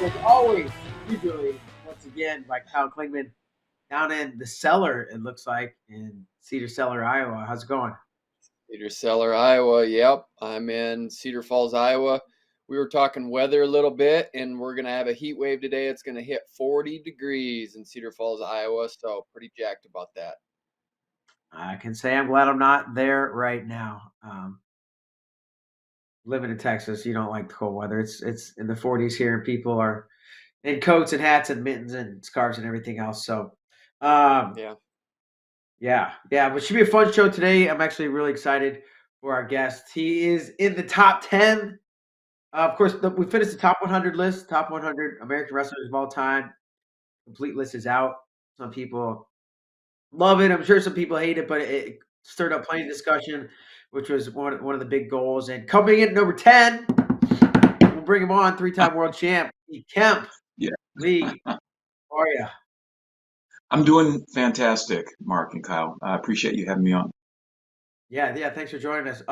As always, usually, once again, by Kyle Klingman down in the cellar, it looks like, in Cedar Cellar, Iowa. How's it going? Cedar Cellar, Iowa. Yep, I'm in Cedar Falls, Iowa. We were talking weather a little bit, and we're going to have a heat wave today. It's going to hit 40 degrees in Cedar Falls, Iowa, so pretty jacked about that. I can say I'm glad I'm not there right now. Living in Texas, you don't like the cold weather. It's in the 40s here, and people are in coats and hats and mittens and scarves and everything else. So, yeah. But it should be a fun show today. I'm actually really excited for our guest. He is in the top 10. Of course, we finished the top 100 list, top 100 American wrestlers of all time. Complete list is out. Some people love it. I'm sure some people hate it, but it stirred up plenty of discussion, which was one of the big goals. And coming in at number 10, we'll bring him on, three-time world champ, Kemp. Yeah. Lee, how are you? I'm doing fantastic, Mark and Kyle. I appreciate you having me on. Yeah. Thanks for joining us.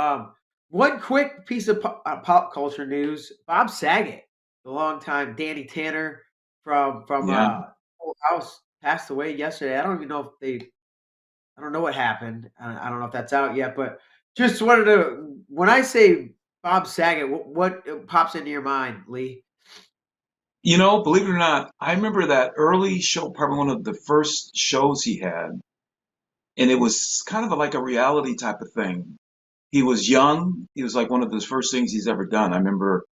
One quick piece of pop culture news: Bob Saget, the longtime Danny Tanner from Full House, passed away yesterday. I don't even know if I don't know what happened. I don't know if that's out yet, but just wanted to. When I say Bob Saget, what pops into your mind, Lee? You know, believe it or not, I remember that early show, probably one of the first shows he had, and it was kind of like a reality type of thing. He was young. He was like one of the first things he's ever done. I remember,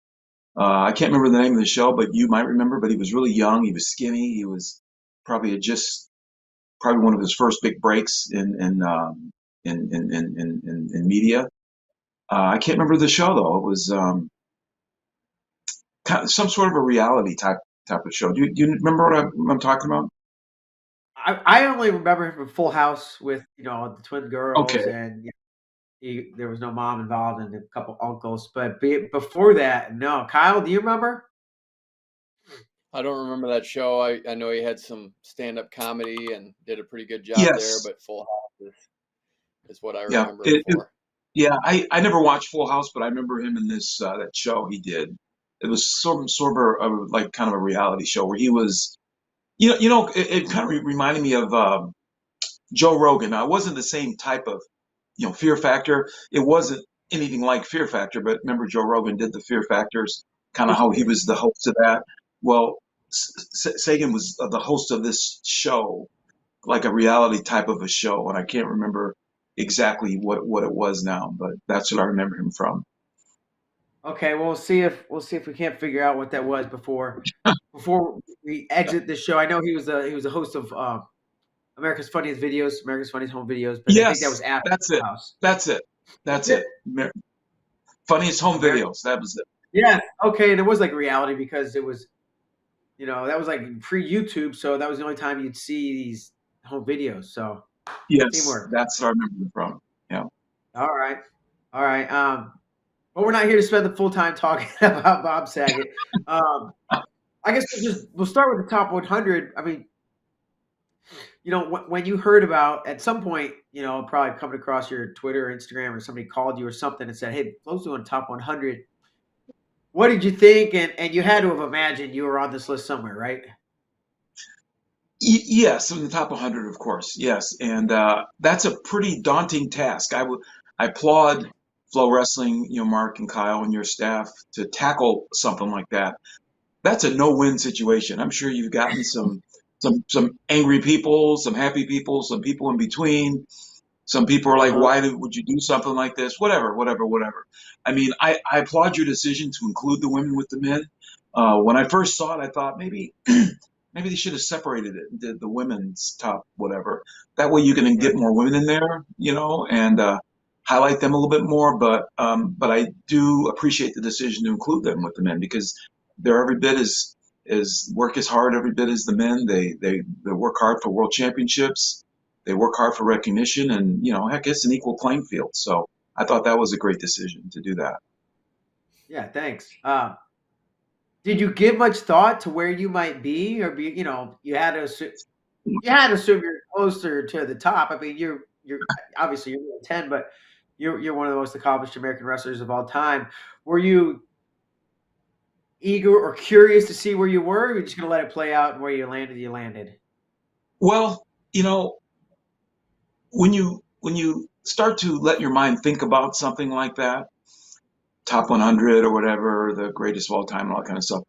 I can't remember the name of the show, but you might remember, but he was really young. He was skinny. He was probably probably one of his first big breaks in media. I can't remember the show though. It was kind of some sort of a reality type of show. Do you remember what I'm talking about? I only remember him from Full House with the twin girls, and there was no mom involved and a couple uncles. But before that, no. Kyle, do you remember? I don't remember that show. I know he had some stand-up comedy and did a pretty good job there, but Full House is what I remember him for. I never watched Full House, but I remember him in this that show he did. It was sort of like kind of a reality show where he was, it kind of reminded me of Joe Rogan. Now, it wasn't the same type of, Fear Factor. It wasn't anything like Fear Factor, but remember Joe Rogan did the Fear Factors, kind of how he was the host of that. Well, Sagan was the host of this show, like a reality type of a show, and I can't remember exactly what it was now, but that's what I remember him from. Okay, well, we'll see if we can't figure out what that was before we exit the show. I know he was a host of America's Funniest Videos, America's Funniest Home Videos, but I think that was after Full House. That's it. Funniest Home Videos. That was it. Yeah. Okay, and it was like reality because it was, that was like pre-YouTube, so that was the only time you'd see these home videos. So yes, teamwork. That's what I remember them from. Yeah. All right. But we're not here to spend the full time talking about Bob Saget. I guess we'll start with the top 100. I mean, when you heard about at some point, probably coming across your Twitter or Instagram or somebody called you or something and said, "Hey, Flo's doing top 100." What did you think? And you had to have imagined you were on this list somewhere, right? Yes, in the top 100, of course. Yes, and that's a pretty daunting task. I applaud Flow Wrestling, Mark and Kyle and your staff to tackle something like that. That's a no-win situation. I'm sure you've gotten some angry people, some happy people, some people in between. Some people are like, Uh-huh. would you do something like this? Whatever, whatever, whatever. I mean, I applaud your decision to include the women with the men. When I first saw it, I thought maybe maybe they should have separated it and did the women's top whatever. That way you can Yeah. get more women in there, and highlight them a little bit more. But I do appreciate the decision to include them with the men because they're every bit as work as hard every bit as the men. They work hard for world championships. They work hard for recognition, and heck, it's an equal playing field. So I thought that was a great decision to do that. Yeah. Thanks. Did you give much thought to where you might be, or you had to assume you're closer to the top. I mean, you're obviously you're 10, but you're one of the most accomplished American wrestlers of all time. Were you eager or curious to see where you were? Or you're just gonna let it play out, and where you landed, you landed. Well, when you start to let your mind think about something like that, top 100 or whatever, the greatest of all time, and all that kind of stuff,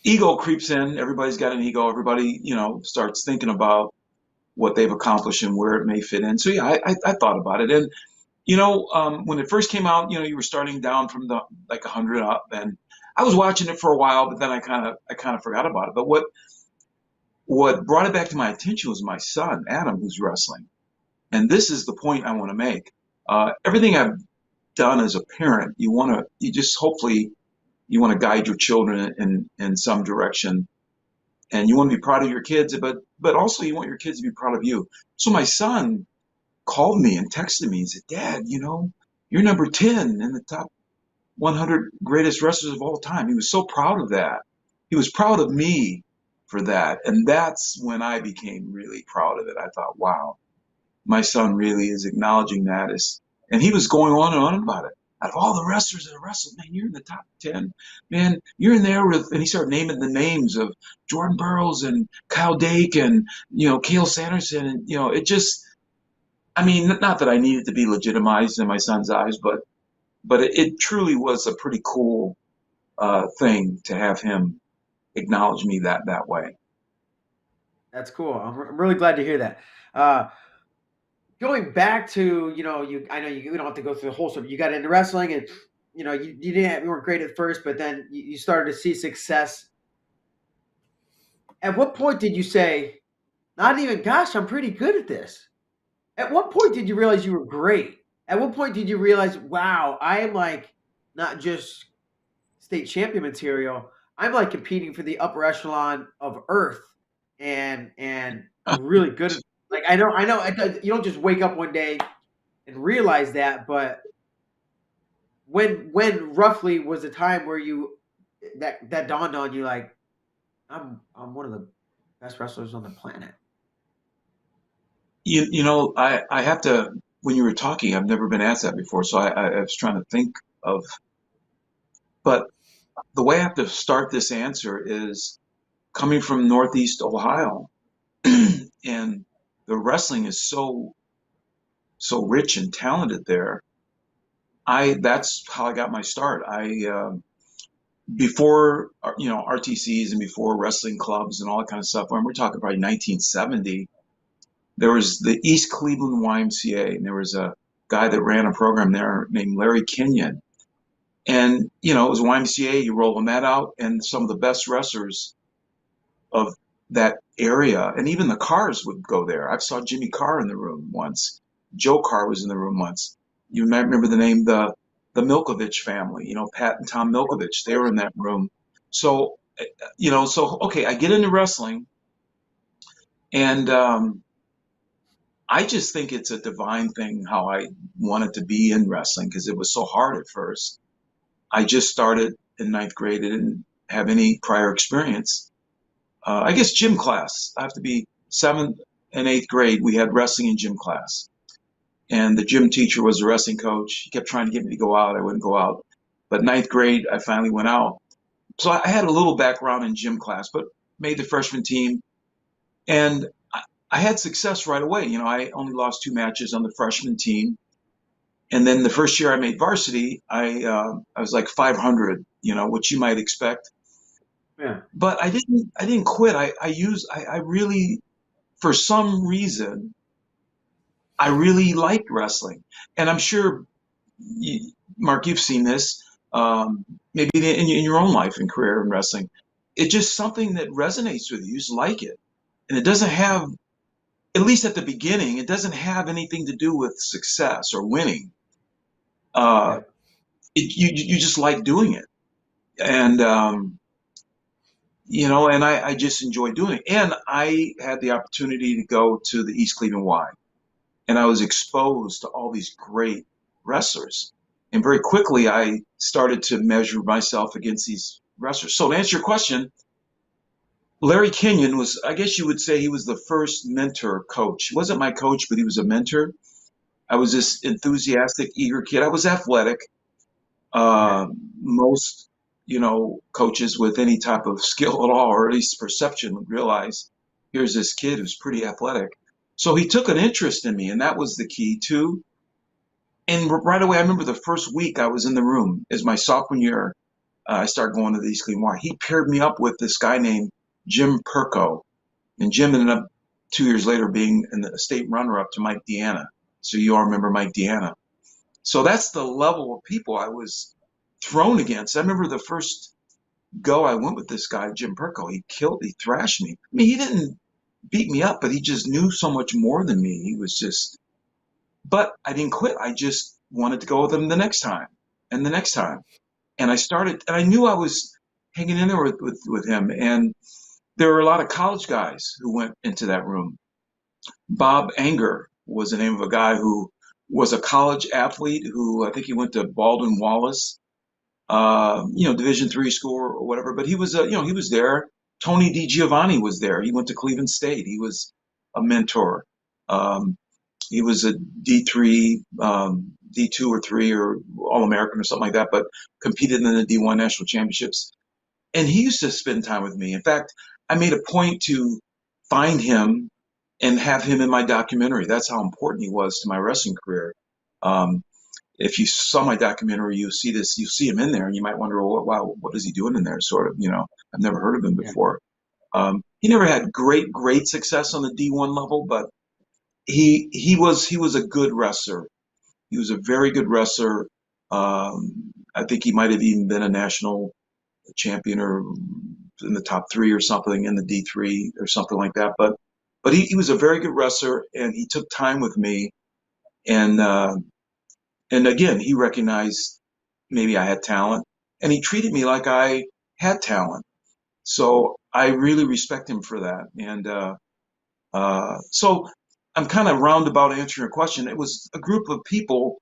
ego creeps in. Everybody's got an ego. Everybody, starts thinking about what they've accomplished and where it may fit in. So yeah, I thought about it, and when it first came out, you were starting down from the like 100 up, and I was watching it for a while, but then I kind of forgot about it. But what brought it back to my attention was my son Adam, who's wrestling, and this is the point I want to make. Everything I've done as a parent, you just hopefully you want to guide your children in some direction, and you want to be proud of your kids, but also you want your kids to be proud of you. So my son called me and texted me and said, "Dad, you're number 10 in the top 100 greatest wrestlers of all time." He was so proud of that. He was proud of me for that, and that's when I became really proud of it. I thought, wow, my son really is acknowledging that. And he was going on and on about it. Out of all the wrestlers that have wrestled, man, you're in the top 10. Man, you're in there with, and he started naming the names of Jordan Burroughs and Kyle Dake and, Cale Sanderson. And, it just, I mean, not that I needed to be legitimized in my son's eyes, but it truly was a pretty cool thing to have him acknowledge me that way. That's cool. I'm really glad to hear that. Uh, Going back to I know you don't have to go through the whole story. You got into wrestling, and you weren't great at first, but then you started to see success. At what point did you say, not even, gosh, I'm pretty good at this? At what point did you realize you were great? At what point did you realize, wow, I am like not just state champion material. I'm like competing for the upper echelon of Earth, and really good. Like I know, you don't just wake up one day and realize that, but when roughly was the time where that dawned on you, like I'm one of the best wrestlers on the planet? I have to, when you were talking, I've never been asked that before, so I was trying to think of, but the way I have to start this answer is coming from Northeast Ohio, and the wrestling is so rich and talented there. That's how I got my start. Before RTCs and before wrestling clubs and all that kind of stuff. When we're talking probably 1970, there was the East Cleveland YMCA, and there was a guy that ran a program there named Larry Kenyon. And it was YMCA. You roll the mat out, and some of the best wrestlers of that area, and even the Cars would go there. I saw Jimmy Carr in the room once. Joe Carr was in the room once. You might remember the name, the Milkovich family. Pat and Tom Milkovich. They were in that room. So okay, I get into wrestling, and I just think it's a divine thing how I wanted to be in wrestling because it was so hard at first. I just started in ninth grade. I didn't have any prior experience. I guess gym class. I have to be 7th and 8th grade, we had wrestling in gym class. And the gym teacher was a wrestling coach. He kept trying to get me to go out. I wouldn't go out. But 9th grade, I finally went out. So I had a little background in gym class, but made the freshman team. And I had success right away. You know, I only lost 2 matches on the freshman team. And then the first year I made varsity, I was like 500, you know, which you might expect. Yeah. But I didn't quit. I really, for some reason, I really liked wrestling. And I'm sure, Mark, you've seen this, maybe in your own life and career in wrestling. It's just something that resonates with you. You just like it. And it doesn't have, at least at the beginning, it doesn't have anything to do with success or winning. Uh, Yeah. you just like doing it. And, you know, and I just enjoy doing it. And I had the opportunity to go to the East Cleveland Y, and I was exposed to all these great wrestlers. And very quickly, I started to measure myself against these wrestlers. So to answer your question, Larry Kenyon was, I guess you would say, he was the first mentor coach. He wasn't my coach, but he was a mentor. I was this enthusiastic, eager kid. I was athletic. Yeah. Most, you know, coaches with any type of skill at all, or at least perception, would realize here's this kid who's pretty athletic. So he took an interest in me, and that was the key too. And right away, I remember the first week I was in the room as my sophomore year. I started going to the East Cleveland Y. He paired me up with this guy named Jim Perko, and Jim ended up 2 years later being in the state runner-up to Mike Deanna. So you all remember Mike Deanna. So that's the level of people I was thrown against. I remember the first go I went with this guy, Jim Perko. He thrashed me. I mean, he didn't beat me up, but he just knew so much more than me. He was just, but I didn't quit. I just wanted to go with him the next time and the next time. And I started, and I knew I was hanging in there with him. And there were a lot of college guys who went into that room. Bob Anger was the name of a guy who was a college athlete who I think he went to Baldwin Wallace, you know, Division III school or whatever. But he was, you know, he was there. Tony DiGiovanni was there. He went to Cleveland State. He was a mentor. Um, he was a D3, D2 or 3 or All American or something like that, but competed in the D1 national championships. And he used to spend time with me. In fact, I made a point to find him and have him in my documentary. That's how important he was to my wrestling career. Um, if you saw my documentary, you see this, you see him in there, and you might wonder, well, wow, what is he doing in there? Sort of, you know, I've never heard of him Yeah. before. He never had great success on the D1 level, but he was a good wrestler. He was a very good wrestler. I think he might have even been a national champion or in the top 3 or something in the D3 or something like that. But he was a very good wrestler, and he took time with me. And and again, he recognized maybe I had talent, and he treated me like I had talent. So I really respect him for that. And so I'm kind of roundabout answering your question. It was a group of people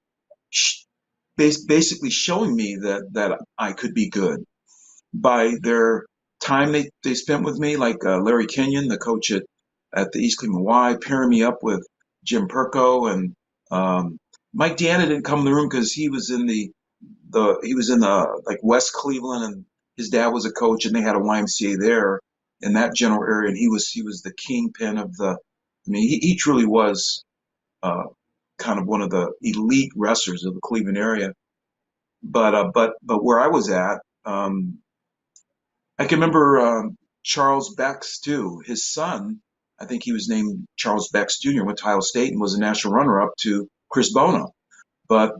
basically showing me that I could be good by their time they spent with me, like Larry Kenyon, the coach at the East Cleveland Y, pairing me up with Jim Perko, and Mike Deanna didn't come in the room because he was in the like West Cleveland, and his dad was a coach, and they had a YMCA there in that general area, and he was the kingpin of the. I mean, he truly was uh, kind of one of the elite wrestlers of the Cleveland area. But where I was at, I can remember Charles Bex too. His son, I think he was named Charles Bex Jr., went to Ohio State and was a national runner-up to Chris Bono. But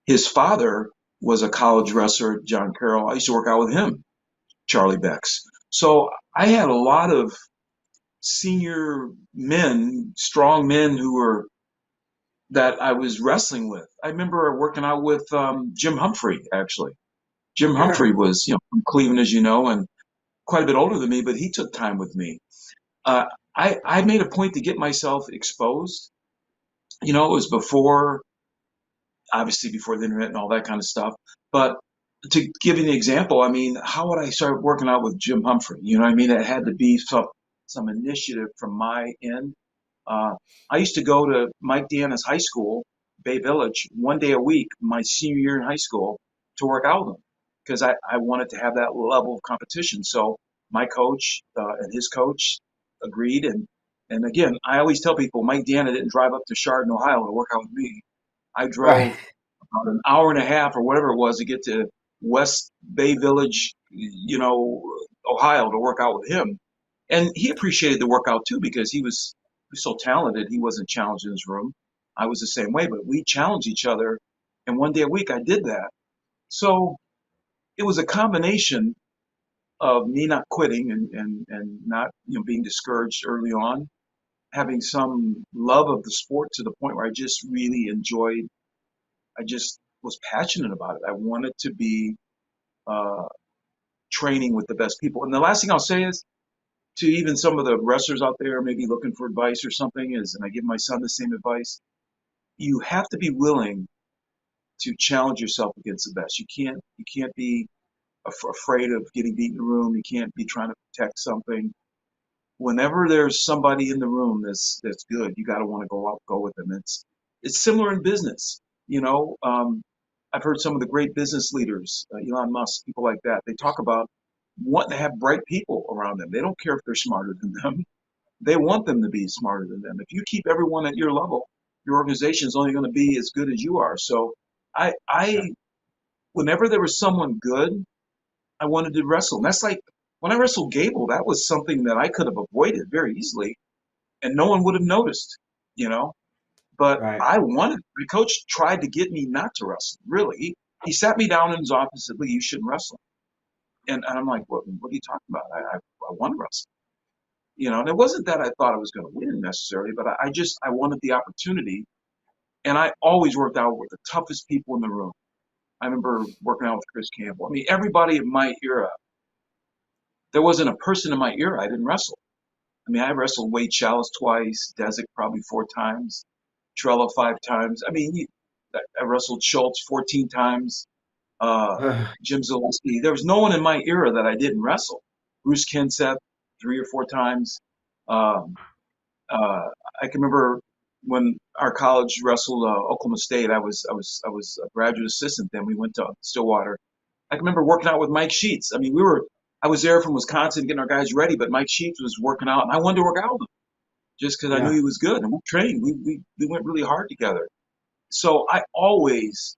his father was a college wrestler, John Carroll. I used to work out with him, Charlie Bex. So I had a lot of senior men, strong men who were that I was wrestling with. I remember working out with Jim Humphrey, actually. Jim Humphrey Sure. was, you know, from Cleveland, as you know, and quite a bit older than me, but he took time with me. Uh, I made a point to get myself exposed. You know, it was obviously before the internet and all that kind of stuff. But to give you an example, I mean, how would I start working out with Jim Humphrey? You know what I mean? It had to be some initiative from my end. I used to go to Mike Deanna's high school, Bay Village, one day a week, my senior year in high school, to work out with him because I wanted to have that level of competition. So my coach and his coach agreed. And again, I always tell people Mike Deanna didn't drive up to Chardon, Ohio to work out with me. I Right. drove about an hour and a half or whatever it was to get to West Bay Village, Ohio to work out with him. And he appreciated the workout too because he was so talented. He wasn't challenged in his room. I was the same way, but we challenged each other. And one day a week I did that. So it was a combination of me not quitting and not, being discouraged early on, having some love of the sport to the point where I just really enjoyed, I just was passionate about it. I wanted to be uh, training with the best people. And the last thing I'll say is to even some of the wrestlers out there, maybe looking for advice or something, is, and I give my son the same advice, you have to be willing to challenge yourself against the best. You can't be afraid of getting beat in the room. You can't be trying to protect something. Whenever there's somebody in the room that's good, you got to want to go with them. It's similar in business. I've heard some of the great business leaders, Elon Musk, people like that. They talk about wanting to have bright people around them. They don't care if they're smarter than them. They want them to be smarter than them. If you keep everyone at your level, your organization is only going to be as good as you are. So Yeah. whenever there was someone good, I wanted to wrestle. And that's like when I wrestled Gable, that was something that I could have avoided very easily and no one would have noticed, you know. But Right. I wanted. My coach tried to get me not to wrestle. Really, he sat me down in his office and said, "Lee, you shouldn't wrestle." And I'm like, what are you talking about? I want to wrestle. And it wasn't that I thought I was going to win necessarily, but I wanted the opportunity. And I always worked out with the toughest people in the room. I remember working out with Chris Campbell. I mean, everybody in my era, there wasn't a person in my era I didn't wrestle. I mean, I wrestled Wade Chalice twice, Desick probably 4 times, Trello 5 times. I mean, I wrestled Schultz 14 times, Jim Zaleski. There was no one in my era that I didn't wrestle. Bruce Kenseth 3 or 4 times. Um, I can remember when our college wrestled Oklahoma State. I was a graduate assistant then. We went to Stillwater. I can remember working out with Mike Sheets. I mean, I was there from Wisconsin getting our guys ready, but Mike Sheets was working out, and I wanted to work out with him just because I knew Yeah. he was good, and we trained. We went really hard together. So I always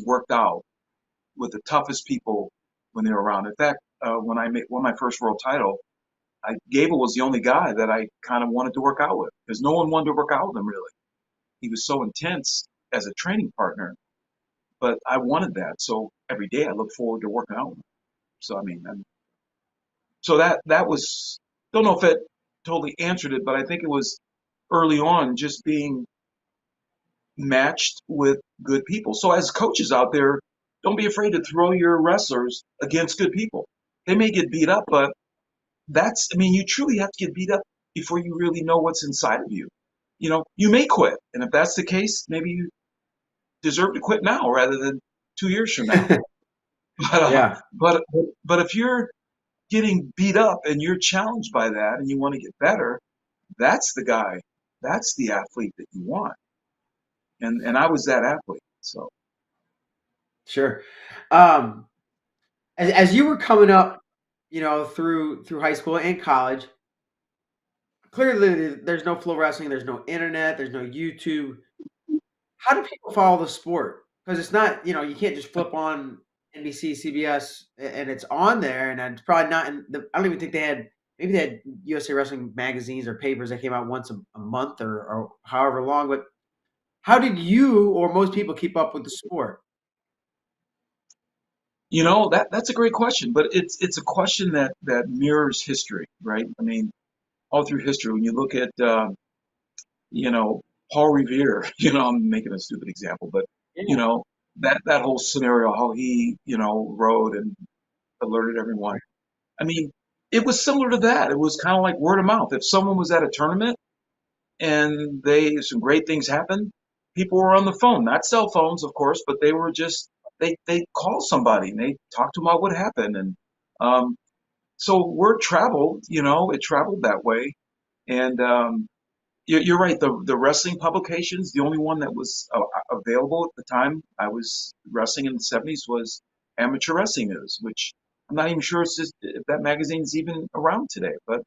worked out with the toughest people when they were around. In fact, when I won my first world title, Gable was the only guy that I kind of wanted to work out with because no one wanted to work out with him really. He was so intense as a training partner, but I wanted that. So every day I look forward to working out with him. So I mean, so that was, don't know if it totally answered it, but I think it was early on just being matched with good people. So as coaches out there, don't be afraid to throw your wrestlers against good people. They may get beat up, but I mean, you truly have to get beat up before you really know what's inside of you. You may quit. And if that's the case, maybe you deserve to quit now rather than 2 years from now. But, Yeah. but if you're getting beat up and you're challenged by that and you want to get better, that's the guy, that's the athlete that you want. And I was that athlete. So Sure. Um, as you were coming up, through high school and college, clearly there's no flow wrestling, there's no internet, there's no YouTube. How do people follow the sport? Because it's not, you can't just flip on NBC, CBS, and it's on there, and it's probably not. I don't even think they had. Maybe they had USA Wrestling magazines or papers that came out once a month or however long. But how did you or most people keep up with the sport? that's a great question, but it's a question that mirrors history, right? I mean, all through history, when you look at you know Paul Revere, I'm making a stupid example, but you Yeah. know that whole scenario, how he rode and alerted everyone. I mean, it was similar to that. It was kind of like word of mouth. If someone was at a tournament and some great things happened, people were on the phone, not cell phones, of course, but they were just they called somebody and they talked to them about what happened. And um, so word traveled, it traveled that way. And you're right. The wrestling publications, the only one that was available at the time I was wrestling in the '70s was Amateur Wrestling News, which I'm not even sure if that magazine's even around today. But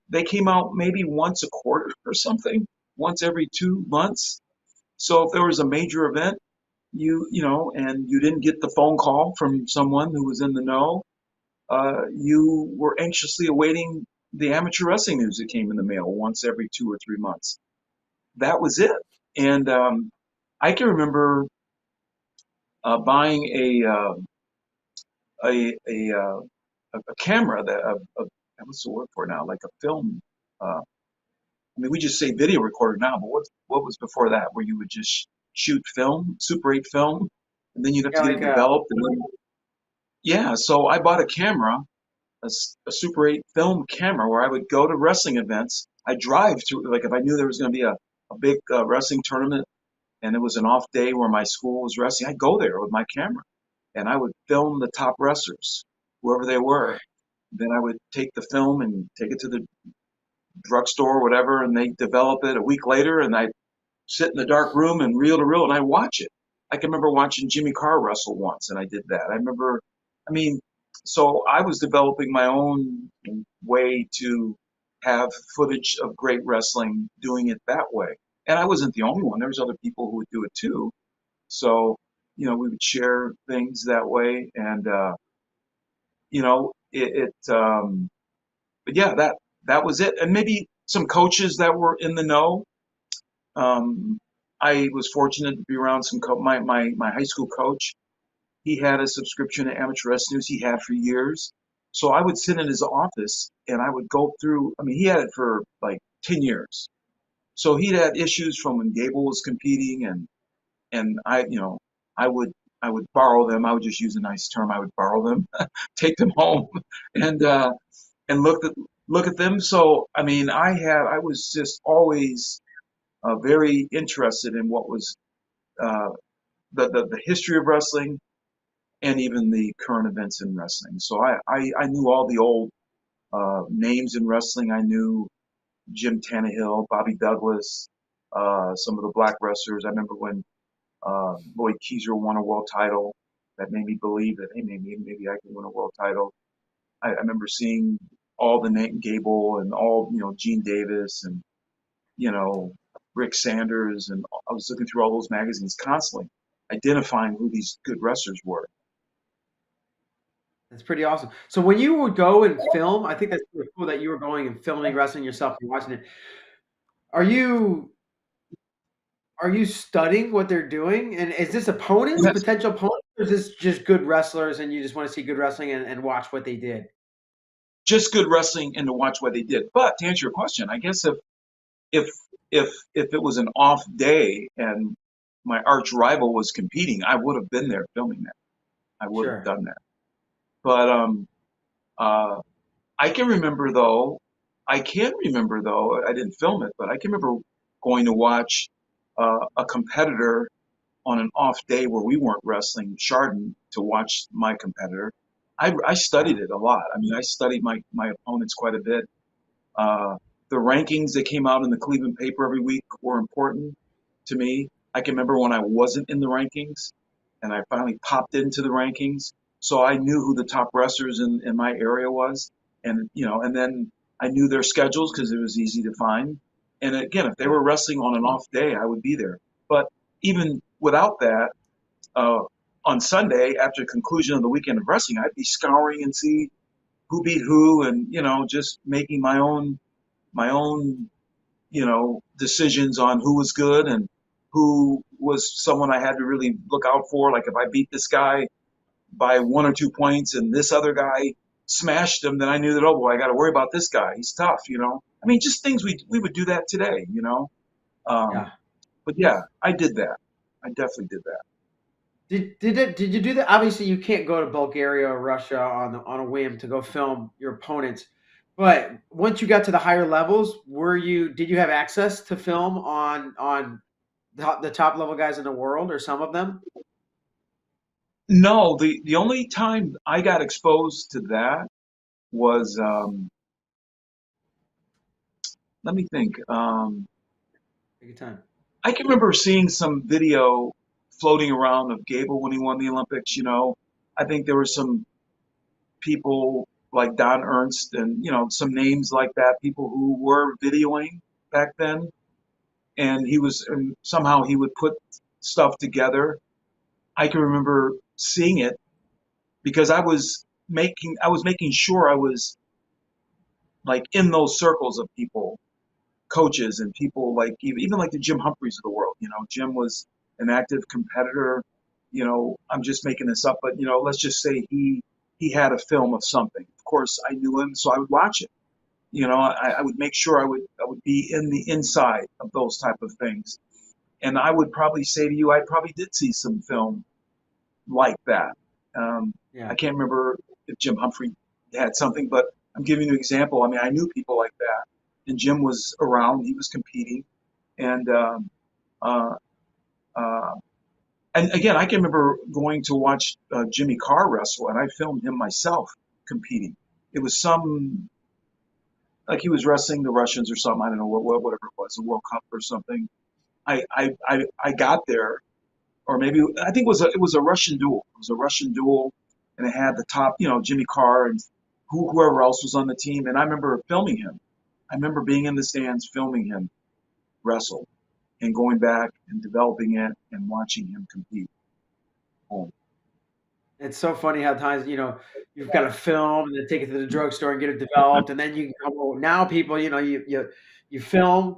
they came out maybe once a quarter or something, once every 2 months. So if there was a major event, and you didn't get the phone call from someone who was in the know, you were anxiously awaiting the Amateur Wrestling News that came in the mail once every 2 or 3 months. That was it. And I can remember buying a a camera what's the word for it now? Like a film. I mean, we just say video recorder now, but what was before that? Where you would just shoot film, Super 8 film, and then you'd have Yeah, to get it like developed. And then, yeah, so I bought a camera, a Super 8 film camera, where I would go to wrestling events. I drive through, like if I knew there was going to be a big wrestling tournament and it was an off day where my school was wrestling, I'd go there with my camera and I would film the top wrestlers, whoever they were. Then I would take the film and take it to the drugstore or whatever, and they develop it a week later, and I sit in the dark room and reel to reel, and I watch it. I can remember watching Jimmy Carr wrestle once, and I did that. I remember, I mean, so I was developing my own way to have footage of great wrestling, doing it that way. And I wasn't the only one. There was other people who would do it too. So, we would share things that way, and but yeah, that was it. And maybe some coaches that were in the know. um, I was fortunate to be around my high school coach. He had a subscription to Amateur Wrestling News he had for years. So I would sit in his office and I would go through. I mean, he had it for like 10 years. So he'd had issues from when Gable was competing, and I would I would borrow them. I would just use a nice term. I would borrow them, take them home, and and look at them. So I mean, I was just always very interested in what was uh, the history of wrestling and even the current events in wrestling. So I knew all the old names in wrestling. I knew Jim Tannehill, Bobby Douglas, some of the black wrestlers. I remember when Lloyd Keiser won a world title. That made me believe that, hey, maybe I can win a world title. I remember seeing all the name Gable and all, Gene Davis and, you know, Rick Sanders, and I was looking through all those magazines constantly, identifying who these good wrestlers were. That's pretty awesome. So when you would go and film, I think that's really cool that you were going and filming wrestling yourself and watching it. Are you studying what they're doing? And is this opponents, Yes, potential opponents, or is this just good wrestlers and you just want to see good wrestling and watch what they did? just good wrestling and to watch what they did. But to answer your question, I guess if if it was an off day and my arch rival was competing, I would have been there filming that. I would have Sure. done that. But uh, I can remember though. I can remember though. I didn't film it, but I can remember going to watch a competitor on an off day where we weren't wrestling Chardon to watch my competitor. I studied Wow. it a lot. I mean, I studied my opponents quite a bit. Uh, the rankings that came out in the Cleveland paper every week were important to me. I can remember when I wasn't in the rankings and I finally popped into the rankings. So I knew who the top wrestlers in my area was. And then I knew their schedules because it was easy to find. And again, if they Yeah. were wrestling on an off day, I would be there. But even without that, uh, on Sunday, after the conclusion of the weekend of wrestling, I'd be scouring and see who beat who, and just making my own decisions on who was good and who was someone I had to really look out for. Like if I beat this guy by 1 or 2 points and this other guy smashed him, then I knew that, oh boy, I got to worry about this guy. He's tough. I mean, just things we would do that today. Um, Yeah. but yeah, I did that. I definitely did that. Did you do that? Obviously, you can't go to Bulgaria or Russia on a whim to go film your opponents. But once you got to the higher levels, did you have access to film on the top level guys in the world or some of them? No, the only time I got exposed to that was, let me think. Take your time. I can remember seeing some video floating around of Gable when he won the Olympics. I think there were some people like Don Ernst and, some names like that, people who were videoing back then. And somehow he would put stuff together. I can remember seeing it because I was making sure I was like in those circles of people, coaches and people like even like the Jim Humphreys of the world. Jim was an active competitor. I'm just making this up, but let's just say he had a film of something. Of course, I knew him, so I would watch it. I would make sure I would be in the inside of those type of things. And I would probably say to you, I probably did see some film like that. Yeah. I can't remember if Jim Humphrey had something, but I'm giving you an example. I mean, I knew people like that, and Jim was around. He was competing, and uh, uh, and again, I can remember going to watch Jimmy Carr wrestle, and I filmed him myself competing. It was some like he was wrestling the Russians or something. I don't know whatever it was, a World Cup or something. I got there, or maybe I think it was a Russian duel. It was a Russian duel, and it had the top, Jimmy Carr and whoever else was on the team. And I remember filming him. I remember being in the stands filming him wrestle and going back and developing it and watching him compete. Oh, It's so funny how times, you've got to film and then take it to the drugstore and get it developed, and then you can come. Now people, you film,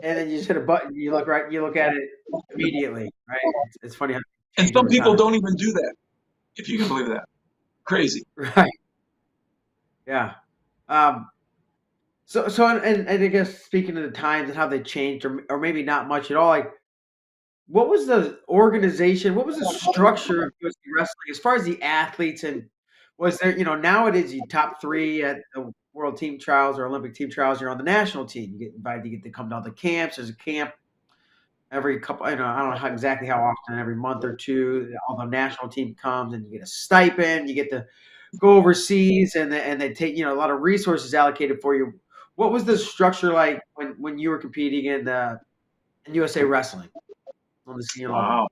and then you just hit a button. You look at it immediately, right? It's funny how it and changed some over people time. don't even do that, if you can believe that. Crazy. Right. Yeah. Um, and I guess speaking of the times and how they changed, or maybe not much at all, like what was the organization? What was the structure of UFC wrestling as far as the athletes? And was there, nowadays you top three at the world team trials or Olympic team trials, you're on the national team. You get invited, you get to come to all the camps. There's a camp every couple, I don't know exactly how often, every month or two, all the national team comes and you get a stipend, you get to go overseas and they take, a lot of resources allocated for you. What was the structure like when you were competing in USA wrestling on the senior level? Wow.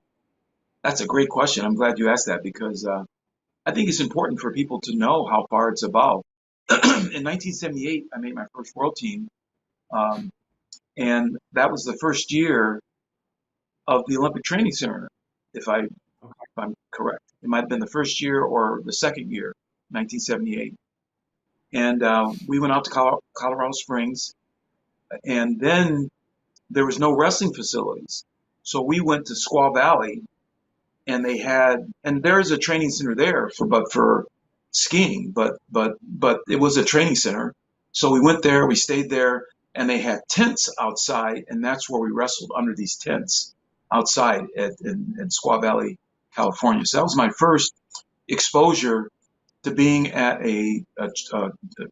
That's a great question. I'm glad you asked that because I think it's important for people to know how far it's evolved. In 1978, I made my first world team, um, and that was the first year of the Olympic Training Center, if I'm correct. It might have been the first year or the second year, 1978. And we went out to Colorado Springs, and then there was no wrestling facilities. So we went to Squaw Valley, and there is a training center there for skiing, but it was a training center. So we went there, we stayed there, and they had tents outside, and that's where we wrestled under these tents outside in Squaw Valley, California. So that was my first exposure to being at a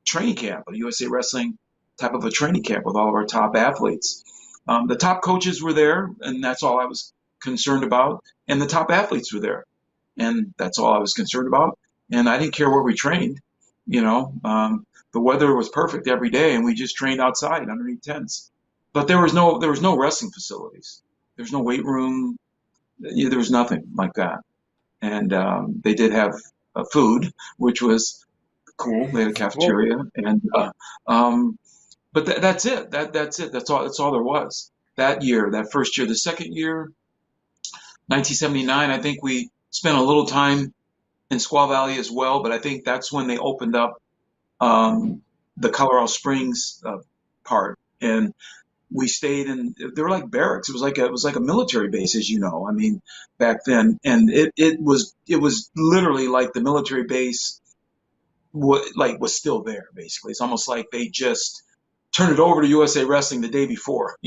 training camp, a USA Wrestling type of a training camp with all of our top athletes. The top coaches were there, and that's all I was concerned about. And the top athletes were there, and that's all I was concerned about. And I didn't care where we trained. The weather was perfect every day, and we just trained outside underneath tents. But there was no wrestling facilities. There's no weight room. There was nothing like that. And they did have food, which was cool. They had a Well, cafeteria, and but that's it. That's it. That's all there was that year. That first year. The second year, 1979. I think we spent a little time in Squaw Valley as well, but I think that's when they opened up the Colorado Springs part, and we stayed in. They were like barracks. It was like a military base, as you know. I mean, back then, and it was literally like the military base was still there. Basically, it's almost like they just turned it over to USA Wrestling the day before.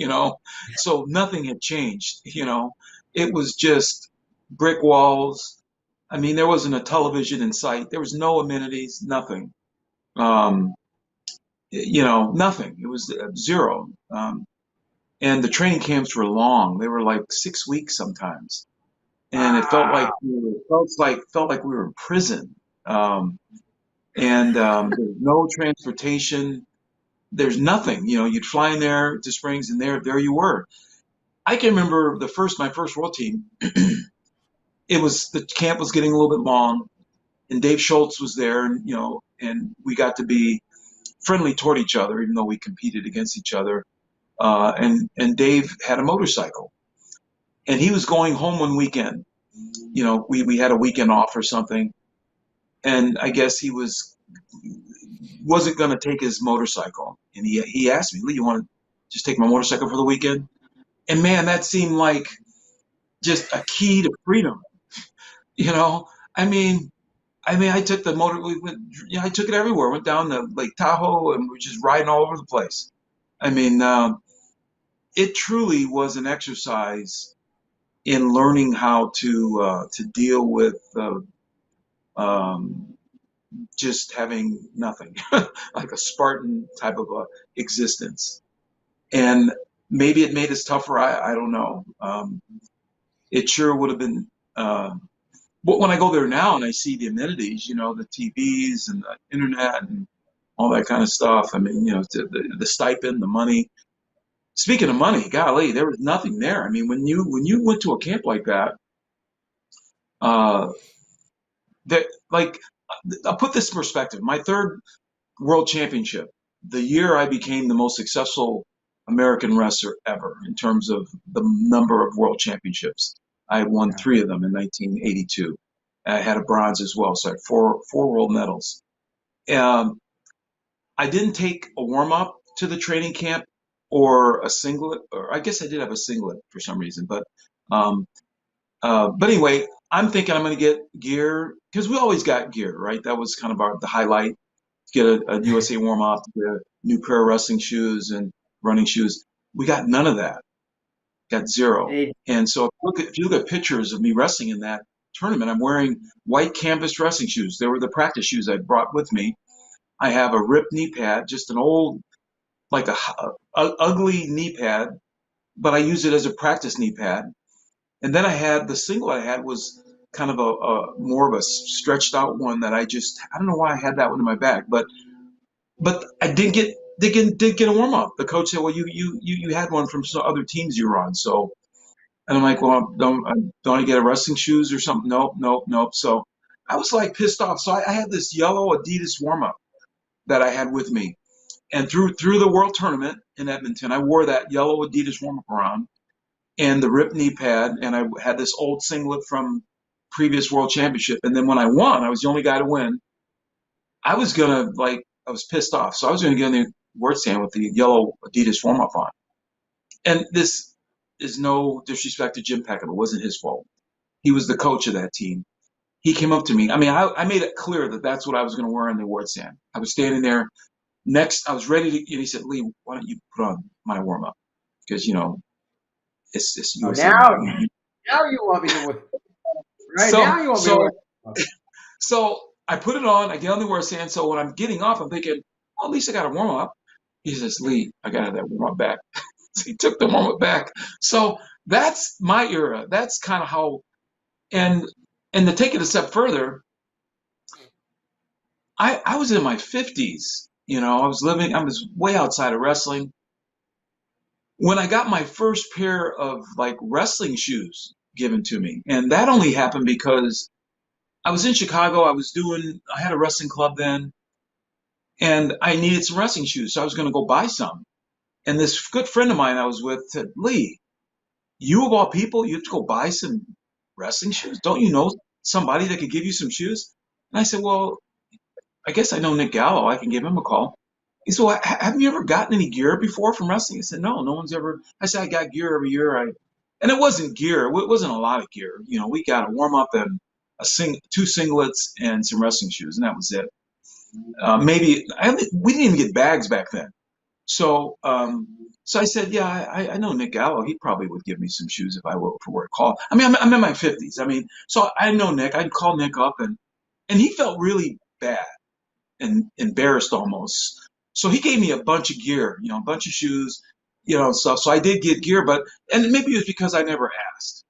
So nothing had changed. It was just brick walls. I mean, there wasn't a television in sight. There was no amenities, nothing. Um, Nothing. It was zero. And the training camps were long. They were like 6 weeks sometimes, and it felt like wow. we were in prison. Um, and there's no transportation. There's nothing. You'd fly in there to Springs, and there you were. I can remember my first world team. The camp was getting a little bit long, and Dave Schultz was there, and we got to be friendly toward each other, even though we competed against each other. And Dave had a motorcycle, and he was going home one weekend. We had a weekend off or something, and I guess he wasn't going to take his motorcycle, and he asked me, "Lee, you want to just take my motorcycle for the weekend?" And man, that seemed like just a key to freedom. You know, I mean, I took the motor. I took it everywhere. Went down to Lake Tahoe, and we're just riding all over the place. I mean, it truly was an exercise in learning how to deal with um, just having nothing, like a Spartan type of a existence. And maybe it made us tougher. I don't know. It sure would have been. But when I go there now and I see the amenities, the TVs and the internet and all that kind of stuff. I mean, the stipend, the money. Speaking of money, golly, there was nothing there. I mean, when you went to a camp like that, uh, that like I'll put this in perspective. My third world championship, the year I became the most successful American wrestler ever in terms of the number of world championships. I won 3 of them in 1982. I had a bronze as well, so I had four world medals. Um, I didn't take a warm up to the training camp or a singlet, or I guess I did have a singlet for some reason, um, but anyway, I'm thinking I'm going to get gear because we always got gear, right? That was kind of the highlight. Get a USA warm up, get a new pair of wrestling shoes and running shoes. We got none of that. Got zero. Hey, And so if you look at pictures of me wrestling in that tournament, I'm wearing white canvas wrestling shoes. They were the practice shoes I brought with me. I have a ripped knee pad, just an old, like a ugly knee pad, but I use it as a practice knee pad. And then the singlet I had was kind of a more of a stretched out one that I don't know why I had that one in my bag, but I did get a warm up. The coach said, "Well, you had one from some other teams you were on." So, and I'm like, "Well, don't I get a wrestling shoes or something?" Nope, nope, nope. So I was like pissed off. So I had this yellow Adidas warm up that I had with me, and through the world tournament in Edmonton, I wore that yellow Adidas warm up around and the ripped knee pad, and I had this old singlet from previous world championship. And then when I won, I was the only guy to win. I was pissed off. So I was going to get on the word stand with the yellow Adidas warm up on. And this is no disrespect to Jim Peckett. It wasn't his fault. He was the coach of that team. He came up to me. I mean, I made it clear that that's what I was going to wear on the award stand. I was standing there next. I was ready to, and he said, "Lee, why don't you put on my warm up? Because, it's oh, USA. now you want me to win. Right now you want me to win. So I put it on. I get on the award stand. So when I'm getting off, I'm thinking, well, at least I got a warm up. He says, "Lee, I got that warm up back." So he took the warm up back. So that's my era. That's kind of how. And to take it a step further, I was in my 50s. I was way outside of wrestling. When I got my first pair of like wrestling shoes given to me, and that only happened because I was in Chicago. I had a wrestling club then, and I needed some wrestling shoes. So I was going to go buy some. And this good friend of mine I was with said, "Lee, you of all people, you have to go buy some wrestling shoes? Don't you know somebody that could give you some shoes?" And I said, "Well, I guess I know Nick Gallo. I can give him a call." He said, "Well, have you ever gotten any gear before from wrestling?" I said, "No, no one's ever." I said, "I got gear every year." And it wasn't gear. It wasn't a lot of gear. We got a warm up and two singlets and some wrestling shoes, and that was it. We didn't even get bags back then. So I said, "Yeah, I know Nick Gallo. He probably would give me some shoes if I were to call." I mean, I'm in my 50s. I mean, so I know Nick. I'd call Nick up, and he felt really bad and embarrassed almost. So he gave me a bunch of gear, a bunch of shoes, stuff. So I did get gear, and maybe it was because I never asked.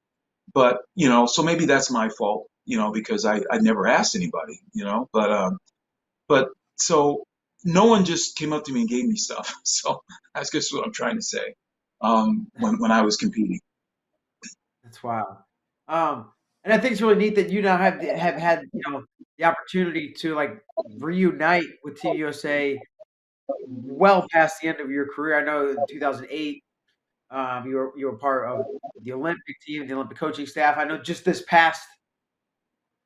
But, so maybe that's my fault, because I never asked anybody, but But so no one just came up to me and gave me stuff. So that's just what I'm trying to say. When I was competing. That's wild. And I think it's really neat that you now have had the opportunity to like reunite with Team USA well past the end of your career. I know in 2008, you were part of the Olympic team, the Olympic coaching staff. I know just this past,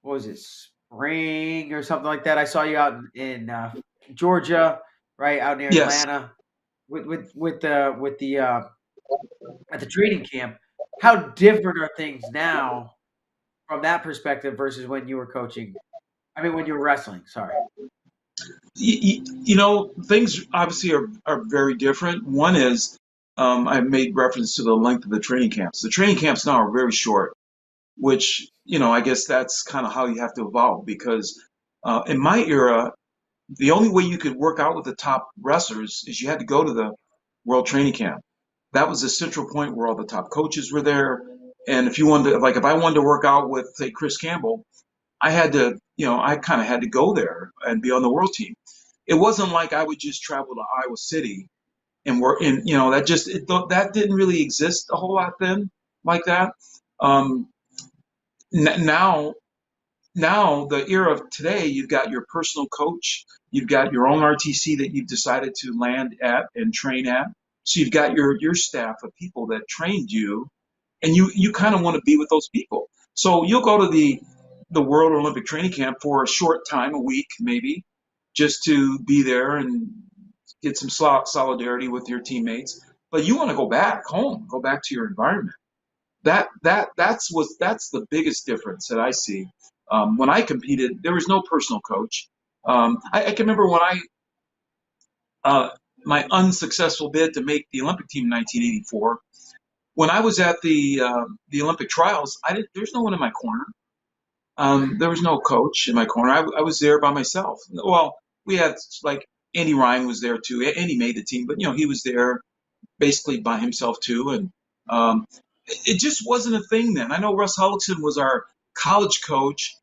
what was it, spring or something like that. I saw you out in Georgia, right out near Yes. Atlanta, with the at the training camp. How different are things now from that perspective versus when you were coaching? I mean, when you were wrestling. Sorry. Things obviously are very different. One is, I made reference to the length of the training camps. The training camps now are very short, which, I guess that's kind of how you have to evolve because in my era, the only way you could work out with the top wrestlers is you had to go to the World Training Camp. That was the central point where all the top coaches were there. And if you wanted to, like, if I wanted to work out with, say, Chris Campbell, I had to, I kind of had to go there and be on the world team. It wasn't like I would just travel to Iowa City and work, and that didn't really exist a whole lot then, like that. Um, now the era of today, you've got your personal coach, you've got your own RTC that you've decided to land at and train at. So you've got your staff of people that trained you, and you kind of want to be with those people. So you'll go to the World Olympic Training Camp for a short time, a week maybe, just to be there and get some solidarity with your teammates. But you want to go back home, go back to your environment. That's the biggest difference that I see. When I competed, there was no personal coach. I can remember when uh, my unsuccessful bid to make the Olympic team in 1984. When I was at the Olympic trials, there's no one in my corner. There was no coach in my corner. I was there by myself. Well, we had like Andy Ryan was there too. Andy made the team, but he was there basically by himself too, and it just wasn't a thing then. I know Russ Hullickson was our college coach,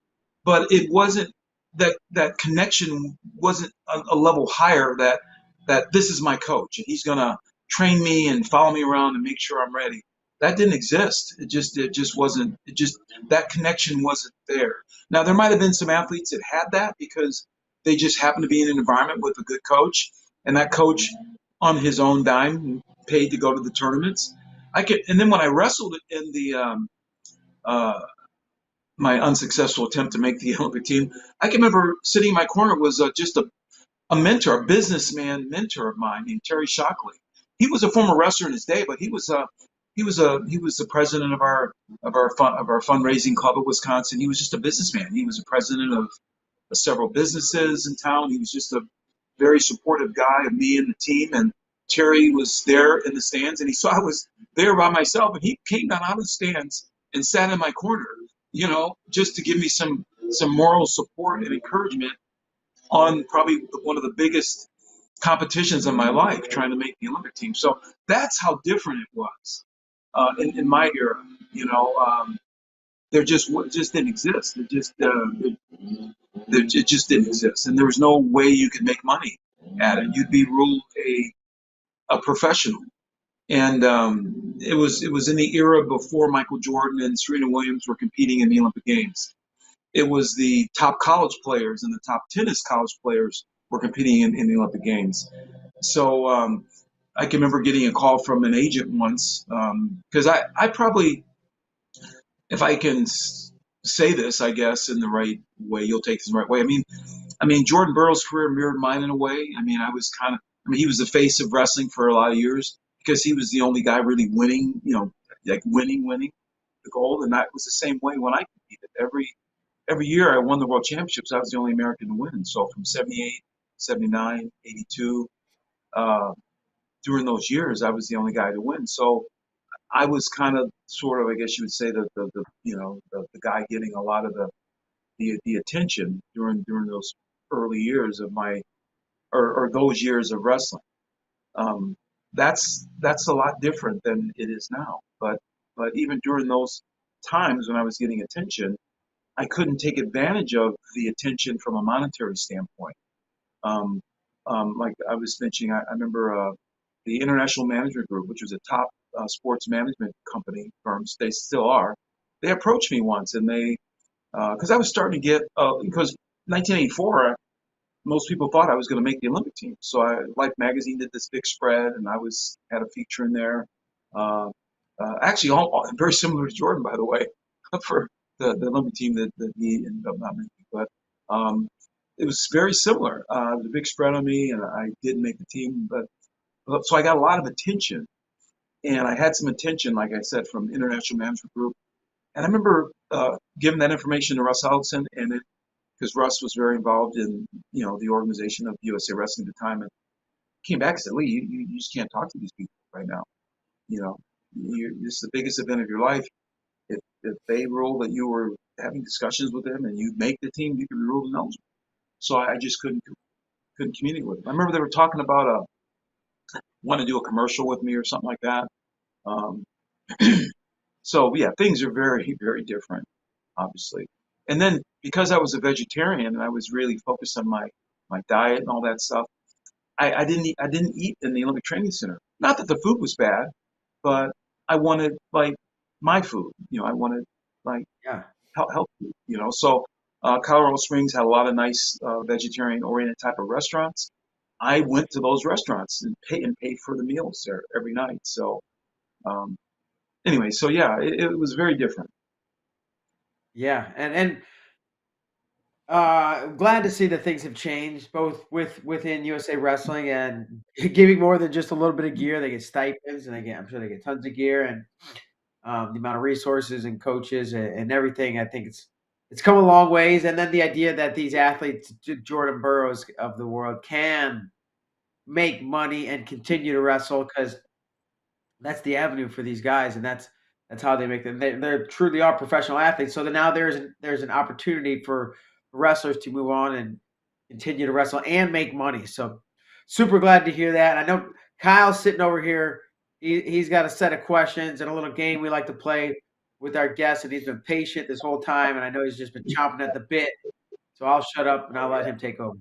but it wasn't that connection wasn't a level higher that this is my coach and he's gonna train me and follow me around and make sure I'm ready. That didn't exist. It just wasn't. It just that connection wasn't there. Now there might have been some athletes that had that because they just happened to be in an environment with a good coach, and that coach on his own dime paid to go to the tournaments. And then when I wrestled in the uh, my unsuccessful attempt to make the Olympic team, I can remember sitting in my corner was just a mentor, a businessman mentor of mine named Terry Shockley. He was a former wrestler in his day, but he was the president of our fundraising club of Wisconsin. He was just a businessman. He was the president of several businesses in town. He was just a very supportive guy of me and the team. And Terry was there in the stands, and he saw I was there by myself, and he came down out of the stands and sat in my corner, just to give me some moral support and encouragement on probably one of the biggest competitions in my life, trying to make the Olympic team. So that's how different it was in my era. There just didn't exist. It just didn't exist, and there was no way you could make money at it. You'd be ruled a professional, and it was in the era before Michael Jordan and Serena Williams were competing in the Olympic Games. It was the top college players and the top tennis college players were competing in the Olympic Games. So I can remember getting a call from an agent once because I probably, if I can say this, I guess in the right way, you'll take this the right way. I mean, Jordan Burroughs' career mirrored mine in a way. He was the face of wrestling for a lot of years because he was the only guy really winning, like winning the gold. And that was the same way when I competed. Every year I won the world championships, I was the only American to win. So from 78, 79, 82, during those years, I was the only guy to win. So I was kind of sort of, I guess you would say, the guy getting a lot of the attention during those early years of my or those years of wrestling. Um, that's a lot different than it is now. But even during those times when I was getting attention, I couldn't take advantage of the attention from a monetary standpoint. Like I was mentioning, I remember the International Management Group, which was a top sports management company firms. They still are. They approached me once, and they because I was starting to get because 1984, most people thought I was going to make the Olympic team. So Life Magazine did this big spread, and I had a feature in there. Uh, Actually, very similar to Jordan, by the way, for the Olympic team that he ended up not making. But it was very similar. It was a big spread on me, and I didn't make the team. But so I got a lot of attention, and I had some attention, like I said, from International Management Group. And I remember giving that information to Russ Howardson, and because Russ was very involved in the organization of USA Wrestling at the time, and came back and said, "Lee, you just can't talk to these people right now. You know, this is the biggest event of your life. If they rule that you were having discussions with them and you make the team, you can be ruled ineligible." So I just couldn't communicate with them. I remember they were talking about want to do a commercial with me or something like that. Um, so yeah, things are very, very different, obviously. And then because I was a vegetarian and I was really focused on my diet and all that stuff, I didn't eat in the Olympic Training Center. Not that the food was bad, but I wanted like my food. I wanted like Yeah. health food. So Colorado Springs had a lot of nice vegetarian-oriented type of restaurants. I went to those restaurants and paid for the meals there every night. So um, anyway, so yeah, it was very different. Yeah, and glad to see that things have changed both within USA Wrestling and giving more than just a little bit of gear. They get stipends, and I'm sure they get tons of gear, and the amount of resources and coaches and everything. I think it's come a long ways. And then the idea that these athletes, Jordan Burroughs of the world, can make money and continue to wrestle because that's the avenue for these guys, and that's how they make them. They truly are professional athletes. So now there's an opportunity for wrestlers to move on and continue to wrestle and make money. So super glad to hear that. I know Kyle's sitting over here. He's got a set of questions and a little game we like to play with our guests, and he's been patient this whole time. And I know he's just been chomping at the bit. So I'll shut up and I'll let him take over.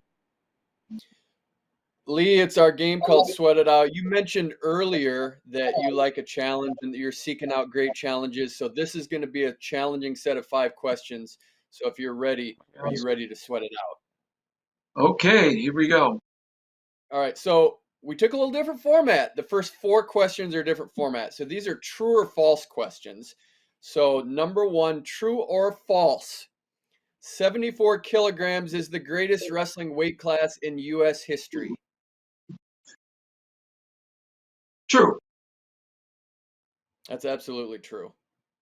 Lee, it's our game called Sweat It Out. You mentioned earlier that you like a challenge and that you're seeking out great challenges. So this is going to be a challenging set of 5 questions. So if you're ready, are you ready to sweat it out? Okay, here we go. All right. So we took a little different format. The first 4 questions are a different format. So these are true or false questions. So number 1, true or false? 74 kilograms is the greatest wrestling weight class in U.S. history. True. That's absolutely true.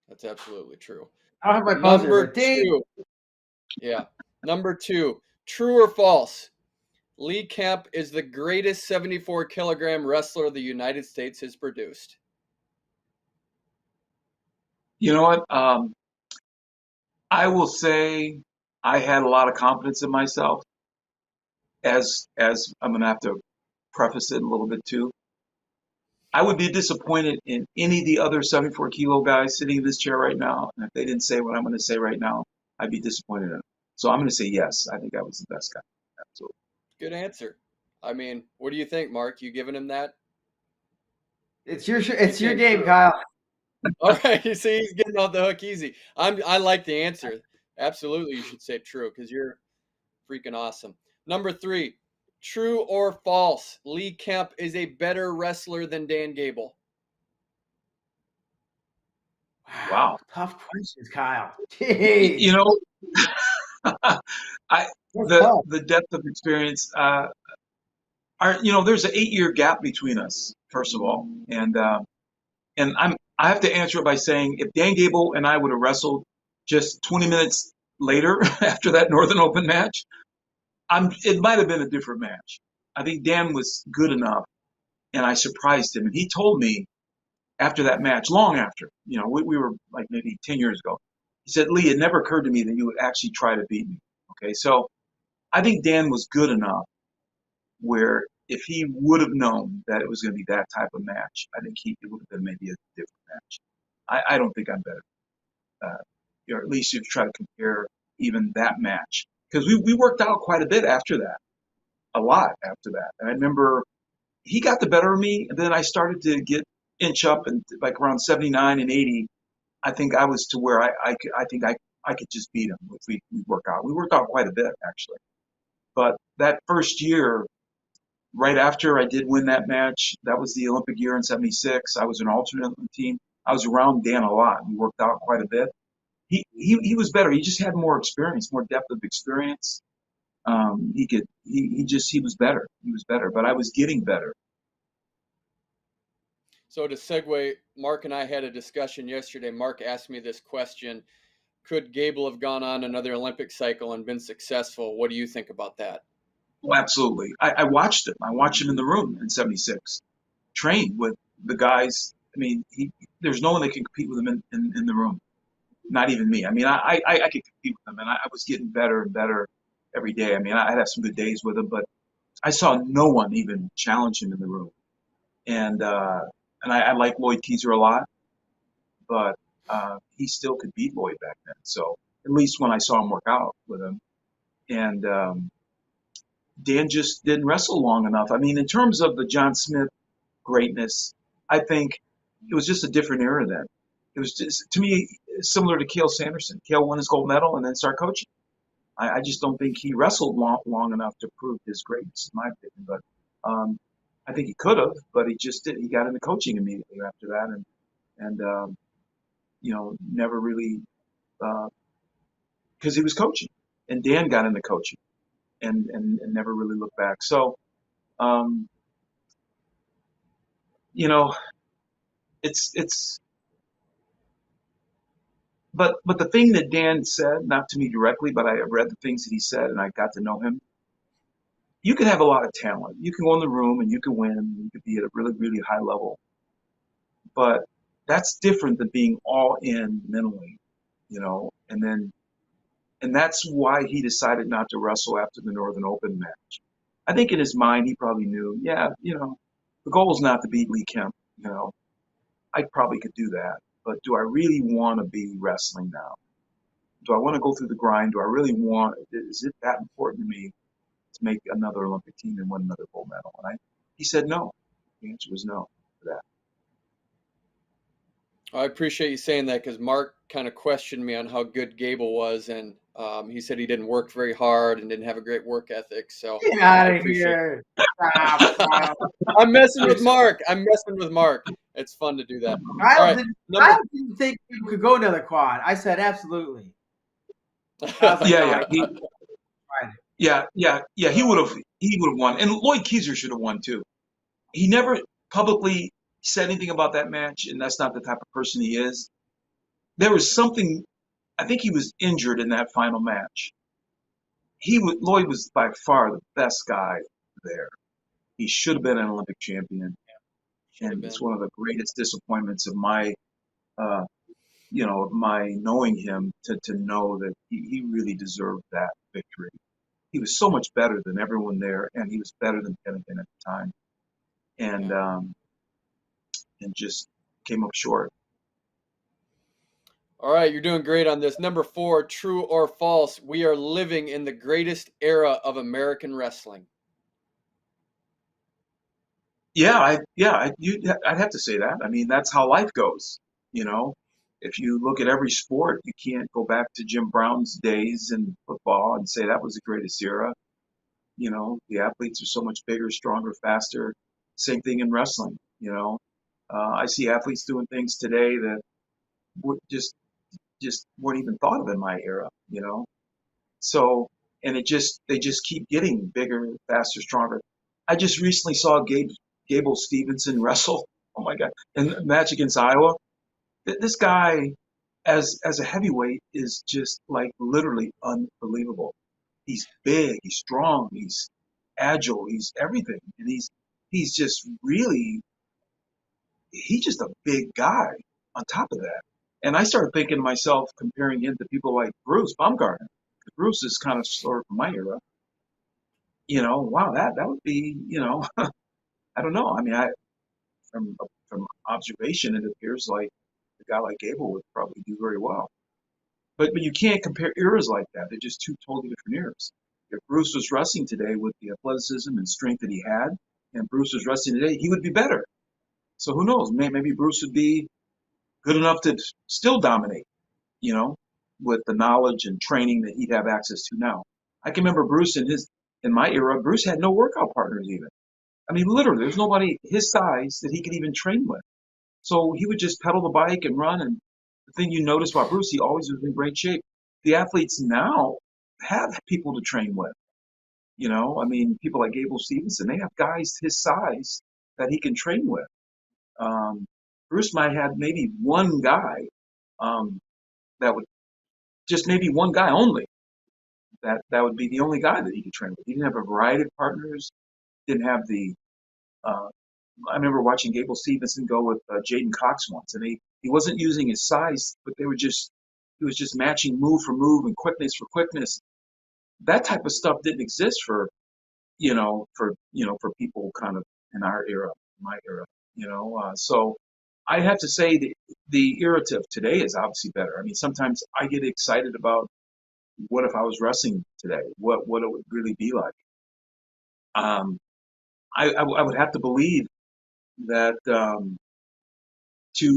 That's absolutely true. I don't have my buzzer. Number But ding. 2. Yeah. Number 2. True or false? Lee Kemp is the greatest 74 kilogram wrestler the United States has produced. You know what? I will say I had a lot of confidence in myself. As I'm gonna have to preface it a little bit too. I would be disappointed in any of the other 74 kilo guys sitting in this chair right now, and if they didn't say what I'm going to say right now, I'd be disappointed in them. So I'm going to say yes. I think I was the best guy. Absolutely. Good answer. I mean, what do you think, Mark? You giving him that? It's your game, Kyle. All right, you see, he's getting off the hook easy. I like the answer. Absolutely, you should say true because you're freaking awesome. Number 3, true or false? Lee Kemp is a better wrestler than Dan Gable. Wow. Tough questions, Kyle. Jeez. You know, the depth of experience. There's an 8-year gap between us. First of all, and I have to answer it by saying if Dan Gable and I would have wrestled just 20 minutes later after that Northern Open match, it might have been a different match. I think Dan was good enough, and I surprised him. And he told me after that match, long after, we were like maybe 10 years ago, he said, "Lee, it never occurred to me that you would actually try to beat me." Okay, so I think Dan was good enough where if he would have known that it was going to be that type of match, I think it would have been maybe a different match. I don't think I'm better. Or at least if you try to compare even that match. Because we worked out quite a bit after that. a lot after that. And I remember he got the better of me, and then I started to inch up, and like around 79 and 80, I think I was to where I could just beat him if we work out. We worked out quite a bit actually. But that first year, right after I did win that match, that was the Olympic year in '76. I was an alternate on the team. I was around Dan a lot. We worked out quite a bit. He was better. He just had more experience, more depth of experience. He was better. He was better, but I was getting better. So to segue, Mark and I had a discussion yesterday. Mark asked me this question: could Gable have gone on another Olympic cycle and been successful? What do you think about that? Oh, absolutely. I watched him. I watched him in the room in '76, train with the guys. I mean, there's no one that can compete with him in the room. Not even me. I mean, I could compete with him, and I was getting better and better every day. I mean, I'd have some good days with him, but I saw no one even challenge him in the room. And I like Lloyd Keiser a lot, but he still could beat Lloyd back then. So at least when I saw him work out with him, and Dan just didn't wrestle long enough. I mean, in terms of the John Smith greatness, I think it was just a different era then. It was just, to me, similar to Cale Sanderson. Cale won his gold medal and then started coaching. I just don't think he wrestled long enough to prove his greatness, in my opinion. But I think he could have, but he just did. He got into coaching immediately after that, and never really because he was coaching, and Dan got into coaching, and never really looked back. So, um, you know, it's. But the thing that Dan said, not to me directly, but I read the things that he said, and I got to know him. You can have a lot of talent. You can go in the room and you can win. You could be at a really, really high level. But that's different than being all in mentally, and that's why he decided not to wrestle after the Northern Open match. I think in his mind he probably knew, the goal is not to beat Lee Kemp. I probably could do that, but do I really want to be wrestling now? Do I want to go through the grind? Do I really want? Is it that important to me to make another Olympic team and win another gold medal? And he said no. The answer was no for that. I appreciate you saying that, because Mark kind of questioned me on how good Gable was, and he said he didn't work very hard and didn't have a great work ethic. So get out of here! Stop. I'm messing with Mark. It's fun to do that. Kyle didn't think you could go another quad. I said absolutely. Yeah. He would have won, and Lloyd Keiser should have won too. He never publicly said anything about that match, and that's not the type of person he is. There was something. I think he was injured in that final match. Lloyd was by far the best guy there. He should have been an Olympic champion, and it's one of the greatest disappointments of my my knowing him to know that he really deserved that victory. He was so much better than everyone there, and he was better than Pennington at the time, and just came up short. All right, you're doing great on this. Number 4, true or false? We are living in the greatest era of American wrestling. I'd have to say that. I mean, that's how life goes. If you look at every sport, you can't go back to Jim Brown's days in football and say that was the greatest era. The athletes are so much bigger, stronger, faster. Same thing in wrestling. I see athletes doing things today that would just weren't even thought of in my era. So, and they just keep getting bigger, faster, stronger. I just recently saw Gable Stevenson wrestle. Oh my God! In a match against Iowa, this guy, as a heavyweight, is just like literally unbelievable. He's big, he's strong, he's agile, he's everything, and he's just he's just a big guy on top of that. And I started thinking to myself, comparing him to people like Bruce Baumgartner. Bruce is kind of sort of my era. Wow, that would be, I don't know. I mean, from observation, it appears like a guy like Gable would probably do very well. But you can't compare eras like that. They're just two totally different eras. if Bruce was wrestling today with the athleticism and strength that he had, and Bruce was wrestling today, he would be better. So who knows? Maybe Bruce would be good enough to still dominate, you know, with the knowledge and training that he'd have access to now. I can remember Bruce in my era. Bruce had no workout partners even. I mean, literally, there's nobody his size that he could even train with. So he would just pedal the bike and run. And the thing you notice about Bruce, he always was in great shape. The athletes now have people to train with. You know, I mean, people like Gable Stevenson, they have guys his size that he can train with. Um, Bruce might have maybe one guy that would just maybe one guy only. That would be the only guy that he could train with. He didn't have a variety of partners. Didn't have the. I remember watching Gable Stevenson go with Jaden Cox once, and he wasn't using his size, but he was just matching move for move and quickness for quickness. That type of stuff didn't exist for people kind of in our era, my era, So I have to say the era of today is obviously better. I mean, sometimes I get excited about what if I was wrestling today? What it would really be like? Um, I would have to believe that to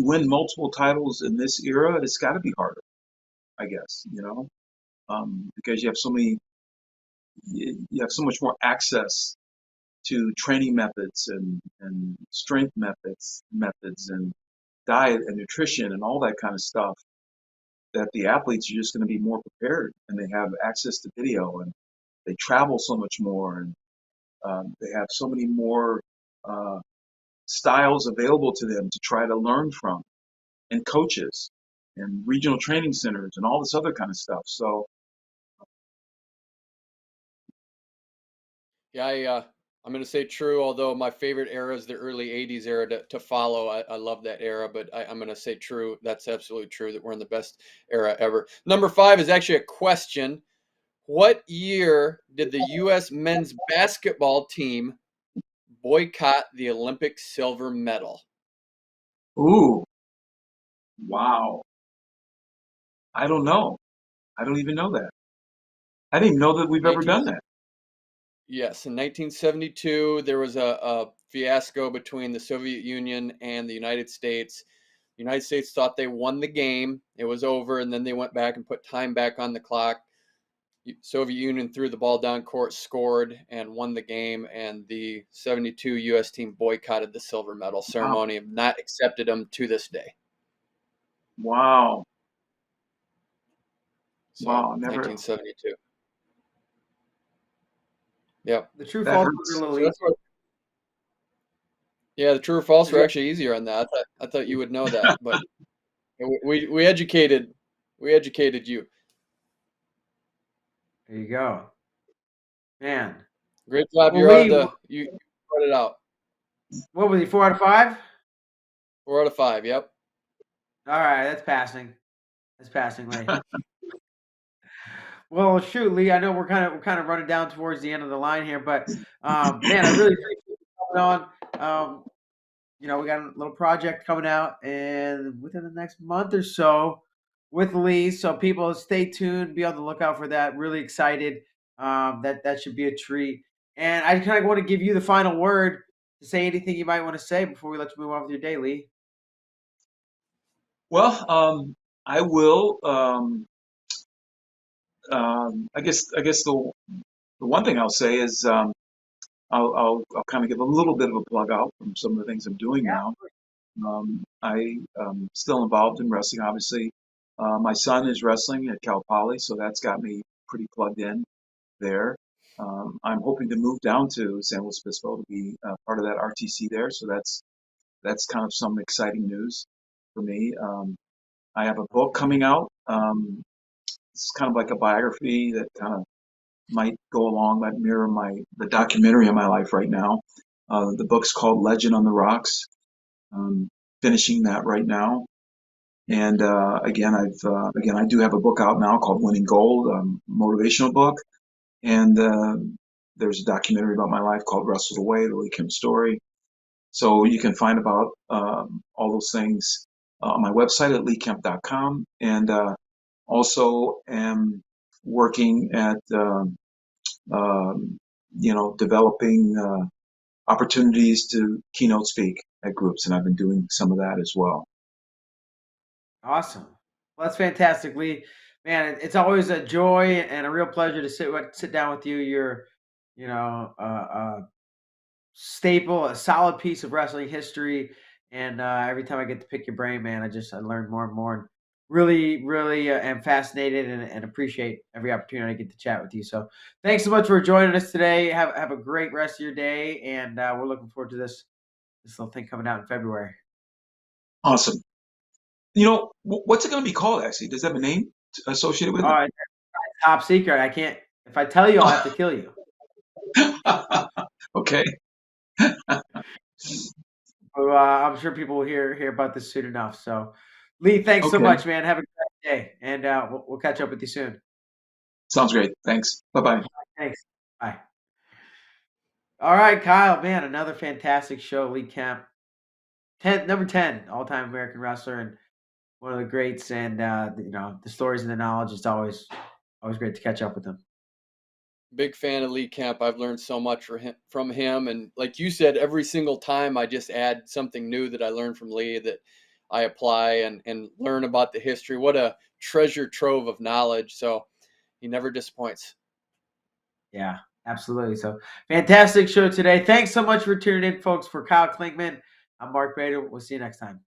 win multiple titles in this era, it's got to be harder, I guess, because you have so much more access to training methods and strength methods and diet and nutrition and all that kind of stuff that the athletes are just going to be more prepared, and they have access to video, and they travel so much more, and they have so many more styles available to them to try to learn from, and coaches and regional training centers and all this other kind of stuff. So Yeah, I'm going to say true, although my favorite era is the early 80s era to follow. I love that era, but I'm going to say true. That's absolutely true that we're in the best era ever. Number 5 is actually a question. What year did the U.S. men's basketball team boycott the Olympic silver medal? ooh, wow. I don't know. I don't even know that. I didn't even know that we've ever 19, done that. yes, in 1972, there was a fiasco between the Soviet Union and the United States. The United States thought they won the game. It was over, and then they went back and put time back on the clock. Soviet Union threw the ball down court, scored, and won the game. And the 72 U.S. team boycotted the silver medal ceremony and not accepted them to this day. Wow. So, Wow. Never. 1972. Yep. The true That false hurts. are a little So that's what, yeah, the true or false were actually easier on that. I thought you would know that, but we educated you. There you go, man. Great job. Well, You're out of Lee, the you brought it out. what was he? 4 out of 5. 4 out of 5. Yep. All right, that's passing. That's passing, Lee. Well, shoot, Lee. I know we're kind of running down towards the end of the line here, but man, I really appreciate you coming on. We got a little project coming out, and within the next month or so with Lee. So people, stay tuned. Be on the lookout for that. Really excited. That should be a treat. And I kind of want to give you the final word to say anything you might want to say before we let you move on with your day, Lee. Well, I will. I guess the one thing I'll say is I'll kind of give a little bit of a plug out from some of the things I'm doing now. I still involved in wrestling, obviously. My son is wrestling at Cal Poly, so that's got me pretty plugged in there. I'm hoping to move down to San Luis Obispo to be part of that RTC there, so that's kind of some exciting news for me. I have a book coming out. It's kind of like a biography that kind of might go along, might mirror the documentary of my life right now. The book's called Legend on the Rocks. Finishing that right now. And again, I do have a book out now called Winning Gold, motivational book. And there's a documentary about my life called Wrestled Away, the Lee Kemp story. So you can find about all those things on my website at leekemp.com. And also am working at developing opportunities to keynote speak at groups, and I've been doing some of that as well. Awesome. Well, that's fantastic, Lee. Man, it's always a joy and a real pleasure to sit down with you. You're, staple, a solid piece of wrestling history. And every time I get to pick your brain, man, I learn more and more. And really, really am fascinated and appreciate every opportunity I get to chat with you. So thanks so much for joining us today. Have a great rest of your day, and we're looking forward to this little thing coming out in February. Awesome. What's it going to be called, actually? Does it have a name associated with it? Top secret. I can't. If I tell you, I'll have to kill you. Okay. I'm sure people will hear about this soon enough. So, Lee, thanks so Okay. much, man. Have a great day, and we'll catch up with you soon. Sounds great. Thanks. Bye-bye. Thanks. Bye. All right, Kyle, man, another fantastic show. Lee Kemp, number 10 all-time American wrestler, and one of the greats. And the stories and the knowledge is always great to catch up with him. Big fan of Lee Kemp. I've learned so much from him. And like you said, every single time I just add something new that I learned from Lee that I apply and learn about the history. What a treasure trove of knowledge. So he never disappoints. Yeah, absolutely. So fantastic show today. Thanks so much for tuning in, folks. For Kyle Klinkman, I'm Mark Bader. We'll see you next time.